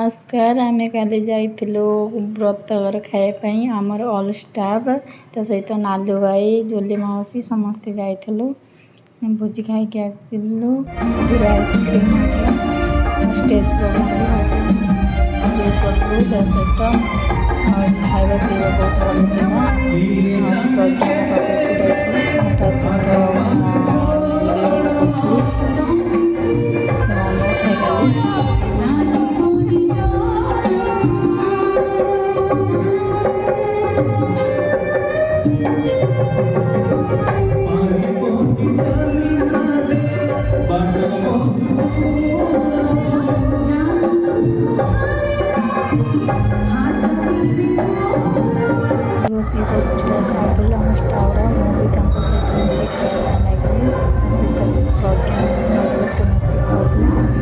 नमस्कार आम काली जाइलु व्रतघर खायापाई आमर ऑल स्टाफ ता सहित नालू भाई जोली मौसी समस्ते जाइलु भोजी खाई आसिलु भोजी आइसक्रीम स्टेज प्रोग्राम एंजॉय कलु ता सहित खाଇବା ପିଇବା बहुत भल था प्रज्ञा पाखे छुड़ाई ता सहित सब छुआ खाऊल आम स्टाफ मुझे सहित मिसिक खाया लगी सहित प्रज्ञा मिसिक खाऊल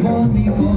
Sorry,